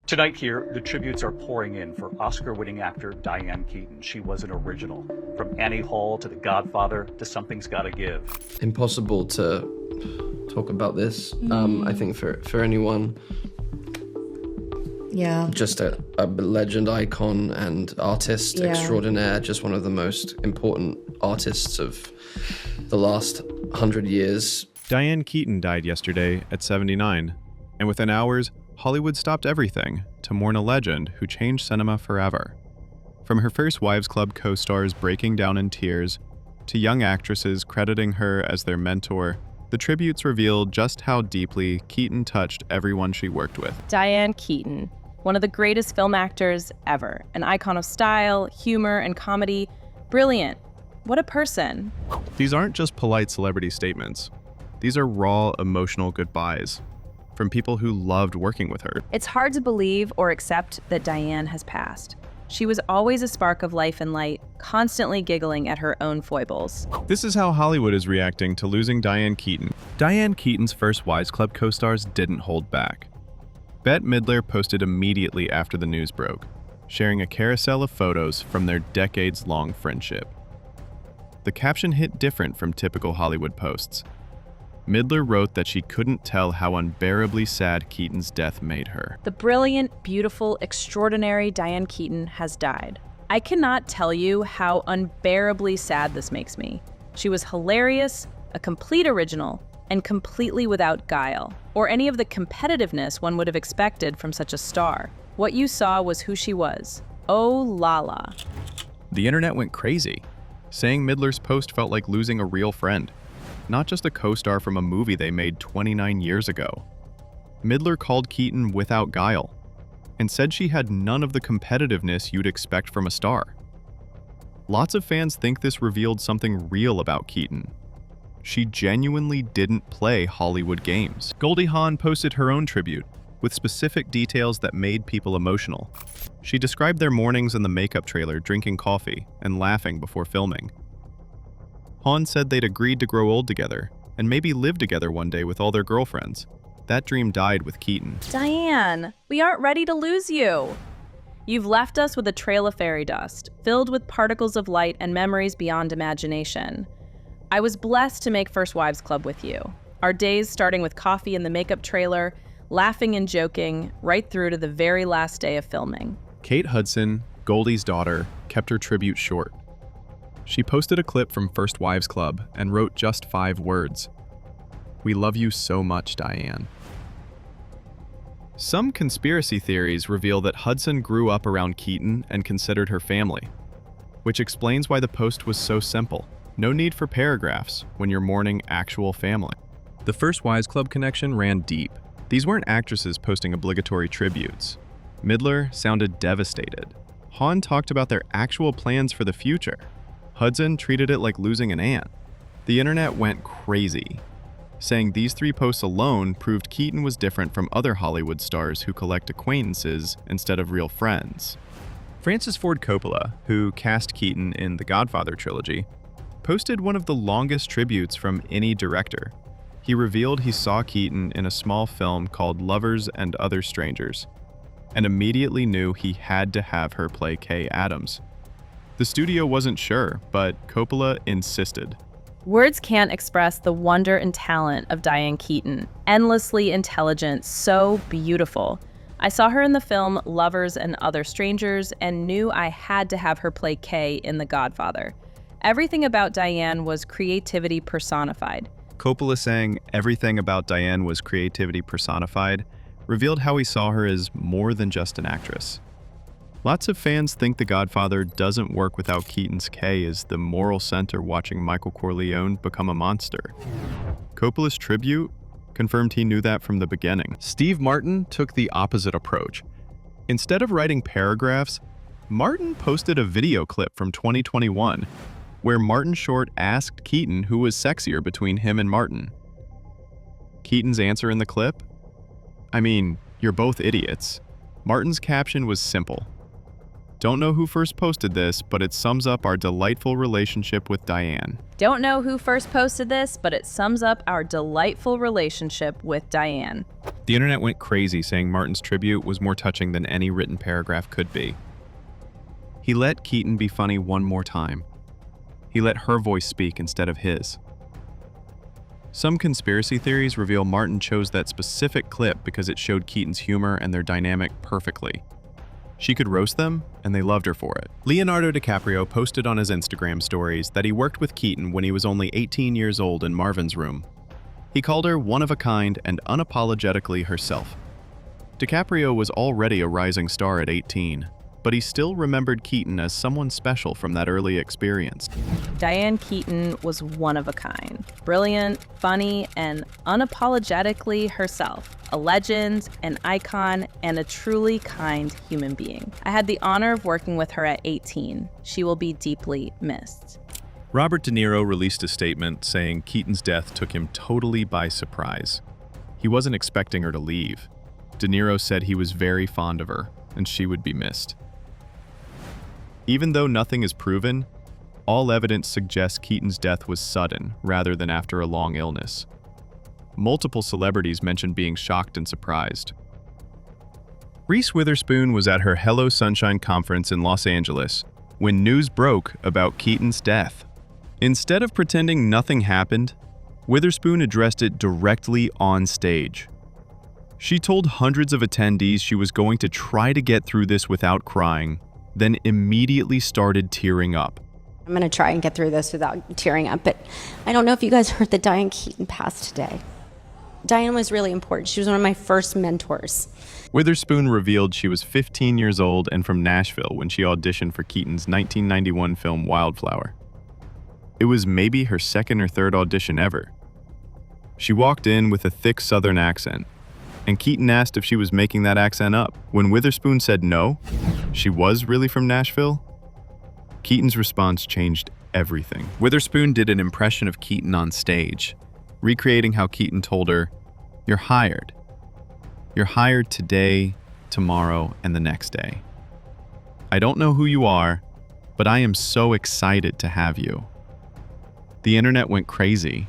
Tonight here, the tributes are pouring in for Oscar-winning actor Diane Keaton. She was an original. From Annie Hall to The Godfather to Something's Gotta Give. Impossible to talk about this, I think, for anyone. Yeah. Just a legend, icon, and artist extraordinaire. Just one of the most important artists of the last 100 years. Diane Keaton died yesterday at 79, and within hours, Hollywood stopped everything to mourn a legend who changed cinema forever. From her First Wives Club co-stars breaking down in tears, to young actresses crediting her as their mentor, the tributes revealed just how deeply Keaton touched everyone she worked with. Diane Keaton, one of the greatest film actors ever, an icon of style, humor, and comedy. Brilliant. What a person. These aren't just polite celebrity statements. These are raw, emotional goodbyes from people who loved working with her. It's hard to believe or accept that Diane has passed. She was always a spark of life and light, constantly giggling at her own foibles. This is how Hollywood is reacting to losing Diane Keaton. Diane Keaton's First Wives Club co-stars didn't hold back. Bette Midler posted immediately after the news broke, sharing a carousel of photos from their decades-long friendship. The caption hit different from typical Hollywood posts. Midler wrote that she couldn't tell how unbearably sad Keaton's death made her. The brilliant, beautiful, extraordinary Diane Keaton has died. I cannot tell you how unbearably sad this makes me. She was hilarious, a complete original, and completely without guile, or any of the competitiveness one would have expected from such a star. What you saw was who she was. Oh la la. The internet went crazy, saying Midler's post felt like losing a real friend, not just a co-star from a movie they made 29 years ago. Midler called Keaton without guile, and said she had none of the competitiveness you'd expect from a star. Lots of fans think this revealed something real about Keaton. She genuinely didn't play Hollywood games. Goldie Hawn posted her own tribute, with specific details that made people emotional. She described their mornings in the makeup trailer drinking coffee and laughing before filming. Hawn said they'd agreed to grow old together and maybe live together one day with all their girlfriends. That dream died with Keaton. Diane, we aren't ready to lose you. You've left us with a trail of fairy dust, filled with particles of light and memories beyond imagination. I was blessed to make First Wives Club with you. Our days starting with coffee in the makeup trailer, laughing and joking, right through to the very last day of filming. Kate Hudson, Goldie's daughter, kept her tribute short. She posted a clip from First Wives Club and wrote just 5 words. "We love you so much, Diane." Some conspiracy theories reveal that Hudson grew up around Keaton and considered her family, which explains why the post was so simple. No need for paragraphs when you're mourning actual family. The First Wives Club connection ran deep. These weren't actresses posting obligatory tributes. Midler sounded devastated. Hawn talked about their actual plans for the future. Hudson treated it like losing an aunt. The internet went crazy, saying these 3 posts alone proved Keaton was different from other Hollywood stars who collect acquaintances instead of real friends. Francis Ford Coppola, who cast Keaton in the Godfather trilogy, posted one of the longest tributes from any director. He revealed he saw Keaton in a small film called Lovers and Other Strangers, and immediately knew he had to have her play Kay Adams. The studio wasn't sure, but Coppola insisted. Words can't express the wonder and talent of Diane Keaton. Endlessly intelligent, so beautiful. I saw her in the film Lovers and Other Strangers and knew I had to have her play Kay in The Godfather. Everything about Diane was creativity personified. Coppola saying everything about Diane was creativity personified revealed how he saw her as more than just an actress. Lots of fans think The Godfather doesn't work without Keaton's Kay as the moral center watching Michael Corleone become a monster. Coppola's tribute confirmed he knew that from the beginning. Steve Martin took the opposite approach. Instead of writing paragraphs, Martin posted a video clip from 2021 where Martin Short asked Keaton who was sexier between him and Martin. Keaton's answer in the clip? "I mean, you're both idiots." Martin's caption was simple. Don't know who first posted this, but it sums up our delightful relationship with Diane. Don't know who first posted this, but it sums up our delightful relationship with Diane. The internet went crazy saying Martin's tribute was more touching than any written paragraph could be. He let Keaton be funny one more time. He let her voice speak instead of his. Some conspiracy theories reveal Martin chose that specific clip because it showed Keaton's humor and their dynamic perfectly. She could roast them, and they loved her for it. Leonardo DiCaprio posted on his Instagram stories that he worked with Keaton when he was only 18 years old in Marvin's Room. He called her one of a kind and unapologetically herself. DiCaprio was already a rising star at 18, but he still remembered Keaton as someone special from that early experience. Diane Keaton was one of a kind. Brilliant, funny, and unapologetically herself. A legend, an icon, and a truly kind human being. I had the honor of working with her at 18. She will be deeply missed. Robert De Niro released a statement saying Keaton's death took him totally by surprise. He wasn't expecting her to leave. De Niro said he was very fond of her, and she would be missed. Even though nothing is proven, all evidence suggests Keaton's death was sudden rather than after a long illness. Multiple celebrities mentioned being shocked and surprised. Reese Witherspoon was at her Hello Sunshine conference in Los Angeles when news broke about Keaton's death. Instead of pretending nothing happened, Witherspoon addressed it directly on stage. She told hundreds of attendees she was going to try to get through this without crying, then immediately started tearing up. I'm going to try and get through this without tearing up, but I don't know if you guys heard that Diane Keaton passed today. Diane was really important. She was one of my first mentors. Witherspoon revealed she was 15 years old and from Nashville when she auditioned for Keaton's 1991 film Wildflower. It was maybe her second or third audition ever. She walked in with a thick Southern accent, and Keaton asked if she was making that accent up. When Witherspoon said no, she was really from Nashville, Keaton's response changed everything. Witherspoon did an impression of Keaton on stage, recreating how Keaton told her, "You're hired. You're hired today, tomorrow, and the next day. I don't know who you are, but I am so excited to have you." The internet went crazy,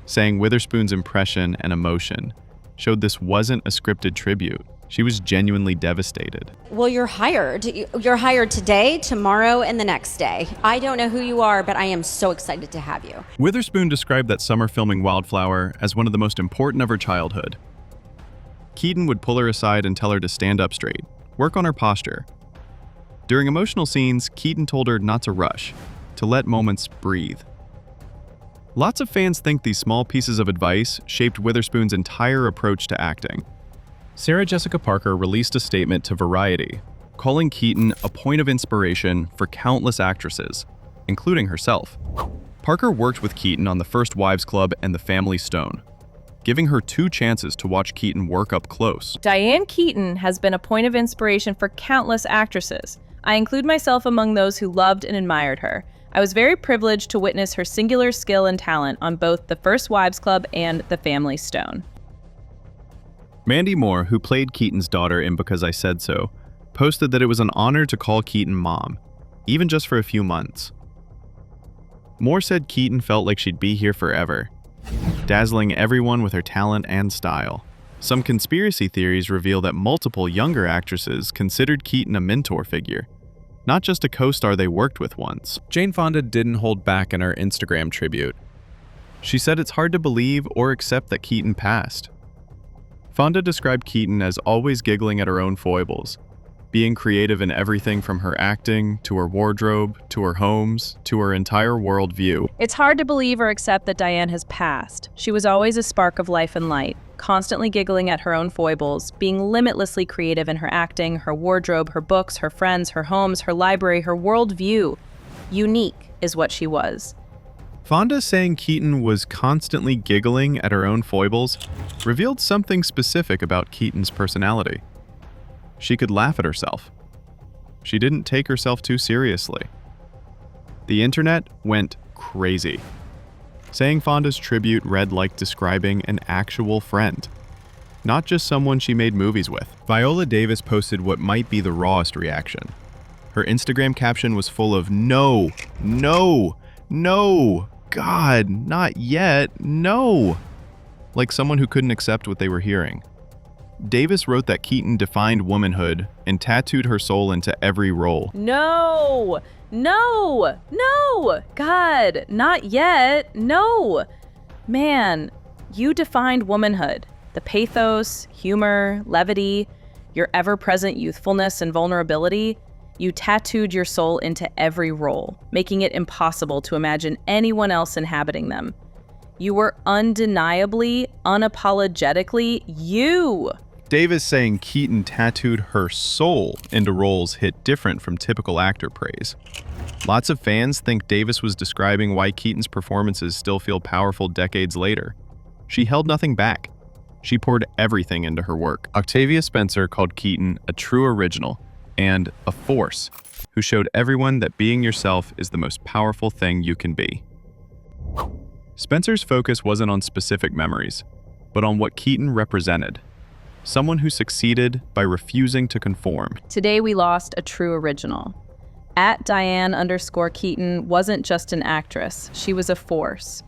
saying Witherspoon's impression and emotion showed this wasn't a scripted tribute. She was genuinely devastated. Well, you're hired. You're hired today, tomorrow, and the next day. I don't know who you are, but I am so excited to have you. Witherspoon described that summer filming Wildflower as one of the most important of her childhood. Keaton would pull her aside and tell her to stand up straight, work on her posture. During emotional scenes, Keaton told her not to rush, to let moments breathe. Lots of fans think these small pieces of advice shaped Witherspoon's entire approach to acting. Sarah Jessica Parker released a statement to Variety, calling Keaton a point of inspiration for countless actresses, including herself. Parker worked with Keaton on The First Wives Club and The Family Stone, giving her 2 chances to watch Keaton work up close. Diane Keaton has been a point of inspiration for countless actresses. I include myself among those who loved and admired her. I was very privileged to witness her singular skill and talent on both The First Wives Club and The Family Stone. Mandy Moore, who played Keaton's daughter in Because I Said So, posted that it was an honor to call Keaton mom, even just for a few months. Moore said Keaton felt like she'd be here forever, dazzling everyone with her talent and style. Some conspiracy theories reveal that multiple younger actresses considered Keaton a mentor figure, not just a co-star they worked with once. Jane Fonda didn't hold back in her Instagram tribute. She said it's hard to believe or accept that Keaton passed. Fonda described Keaton as always giggling at her own foibles, being creative in everything from her acting, to her wardrobe, to her homes, to her entire worldview. It's hard to believe or accept that Diane has passed. She was always a spark of life and light, constantly giggling at her own foibles, being limitlessly creative in her acting, her wardrobe, her books, her friends, her homes, her library, her worldview. Unique is what she was. Fonda saying Keaton was constantly giggling at her own foibles revealed something specific about Keaton's personality. She could laugh at herself. She didn't take herself too seriously. The internet went crazy, saying Fonda's tribute read like describing an actual friend, not just someone she made movies with. Viola Davis posted what might be the rawest reaction. Her Instagram caption was full of no, no, no, God, not yet, no. Like someone who couldn't accept what they were hearing. Davis wrote that Keaton defined womanhood and tattooed her soul into every role. No, no, no, God, not yet, no. Man, you defined womanhood. The pathos, humor, levity, your ever-present youthfulness and vulnerability. You tattooed your soul into every role, making it impossible to imagine anyone else inhabiting them. You were undeniably, unapologetically you. Davis saying Keaton tattooed her soul into roles hit different from typical actor praise. Lots of fans think Davis was describing why Keaton's performances still feel powerful decades later. She held nothing back. She poured everything into her work. Octavia Spencer called Keaton a true original and a force who showed everyone that being yourself is the most powerful thing you can be. Spencer's focus wasn't on specific memories, but on what Keaton represented. Someone who succeeded by refusing to conform. Today we lost a true original. @Diane_Keaton wasn't just an actress, she was a force.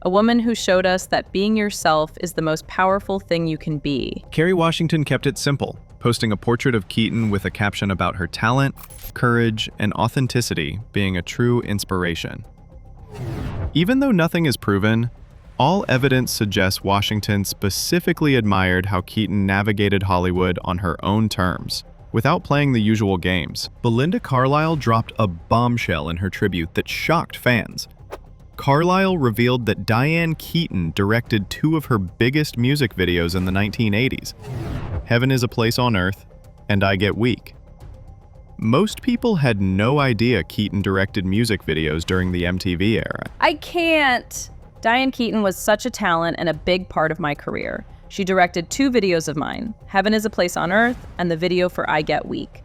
A woman who showed us that being yourself is the most powerful thing you can be. Kerry Washington kept it simple, posting a portrait of Keaton with a caption about her talent, courage, and authenticity being a true inspiration. Even though nothing is proven, all evidence suggests Washington specifically admired how Keaton navigated Hollywood on her own terms, without playing the usual games. Belinda Carlisle dropped a bombshell in her tribute that shocked fans. Carlisle revealed that Diane Keaton directed two of her biggest music videos in the 1980s, Heaven is a Place on Earth and I Get Weak. Most people had no idea Keaton directed music videos during the MTV era. I can't. Diane Keaton was such a talent and a big part of my career. She directed two videos of mine, Heaven is a Place on Earth and the video for I Get Weak.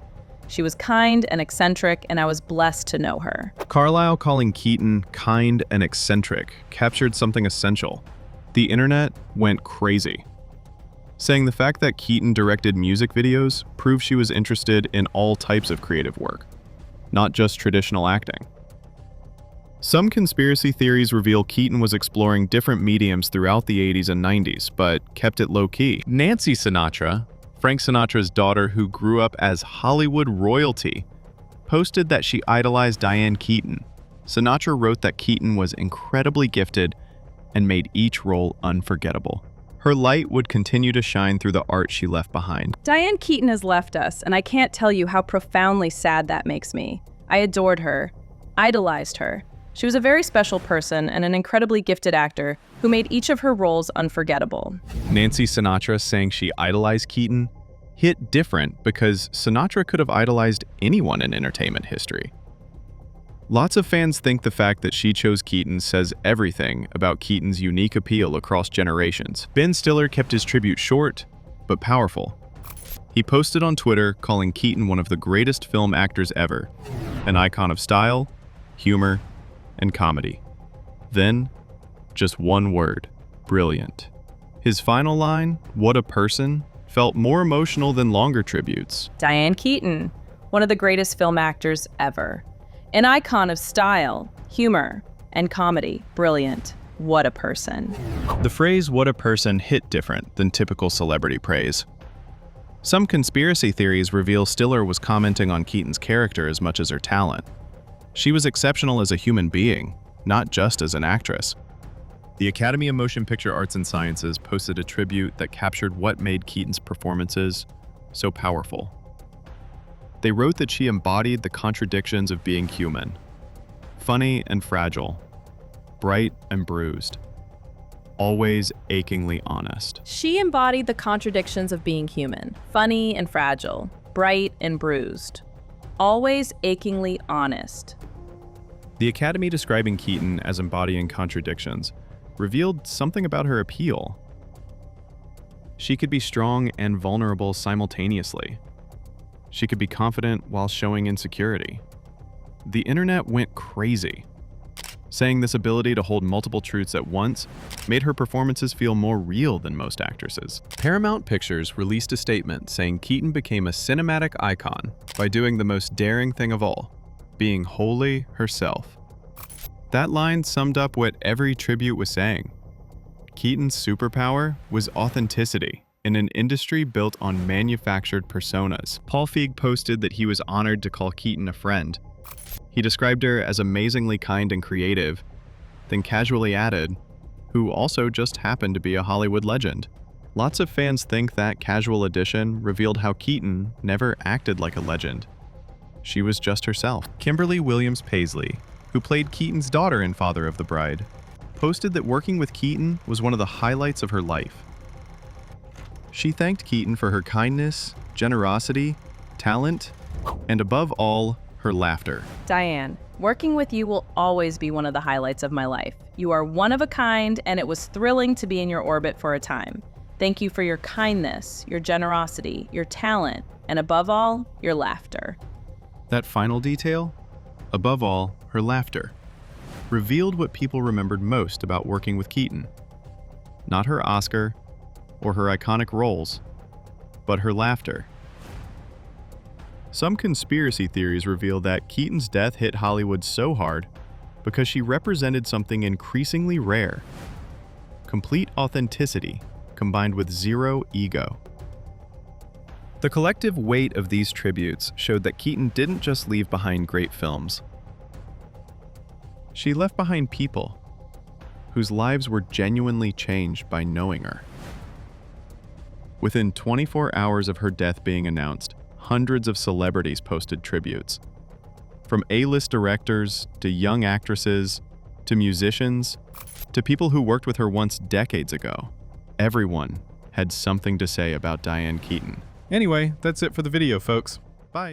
She was kind and eccentric, and I was blessed to know her. Carlisle calling Keaton kind and eccentric captured something essential. The internet went crazy, saying the fact that Keaton directed music videos proved she was interested in all types of creative work, not just traditional acting. Some conspiracy theories reveal Keaton was exploring different mediums throughout the 80s and 90s, but kept it low-key. Nancy Sinatra, Frank Sinatra's daughter who grew up as Hollywood royalty, posted that she idolized Diane Keaton. Sinatra wrote that Keaton was incredibly gifted and made each role unforgettable. Her light would continue to shine through the art she left behind. Diane Keaton has left us, and I can't tell you how profoundly sad that makes me. I adored her, idolized her. She was a very special person and an incredibly gifted actor who made each of her roles unforgettable. Nancy Sinatra saying she idolized Keaton hit different because Sinatra could have idolized anyone in entertainment history. Lots of fans think the fact that she chose Keaton says everything about Keaton's unique appeal across generations. Ben Stiller kept his tribute short, but powerful. He posted on Twitter calling Keaton one of the greatest film actors ever, an icon of style, humor, and comedy. Then, just one word, brilliant. His final line, "What a person," felt more emotional than longer tributes. Diane Keaton, one of the greatest film actors ever. An icon of style, humor, and comedy. Brilliant. What a person. The phrase "what a person" hit different than typical celebrity praise. Some conspiracy theories reveal Stiller was commenting on Keaton's character as much as her talent. She was exceptional as a human being, not just as an actress. The Academy of Motion Picture Arts and Sciences posted a tribute that captured what made Keaton's performances so powerful. They wrote that she embodied the contradictions of being human, funny and fragile, bright and bruised, always achingly honest. She embodied the contradictions of being human, funny and fragile, bright and bruised, always achingly honest. The Academy describing Keaton as embodying contradictions revealed something about her appeal. She could be strong and vulnerable simultaneously. She could be confident while showing insecurity. The internet went crazy. saying this ability to hold multiple truths at once made her performances feel more real than most actresses. Paramount Pictures released a statement saying Keaton became a cinematic icon by doing the most daring thing of all, being wholly herself. That line summed up what every tribute was saying. Keaton's superpower was authenticity in an industry built on manufactured personas. Paul Feig posted that he was honored to call Keaton a friend. He described her as amazingly kind and creative, then casually added, who also just happened to be a Hollywood legend. Lots of fans think that casual addition revealed how Keaton never acted like a legend. She was just herself. Kimberly Williams Paisley, who played Keaton's daughter in Father of the Bride, posted that working with Keaton was one of the highlights of her life. She thanked Keaton for her kindness, generosity, talent, and above all, her laughter. Diane, working with you will always be one of the highlights of my life. You are one of a kind, and it was thrilling to be in your orbit for a time. Thank you for your kindness, your generosity, your talent, and above all, your laughter. That final detail, above all, her laughter, revealed what people remembered most about working with Keaton. Not her Oscar or her iconic roles, but her laughter. Some conspiracy theories reveal that Keaton's death hit Hollywood so hard because she represented something increasingly rare: complete authenticity combined with zero ego. The collective weight of these tributes showed that Keaton didn't just leave behind great films. She left behind people whose lives were genuinely changed by knowing her. Within 24 hours of her death being announced, hundreds of celebrities posted tributes. From A-list directors, to young actresses, to musicians, to people who worked with her once decades ago. Everyone had something to say about Diane Keaton. Anyway, that's it for the video, folks. Bye.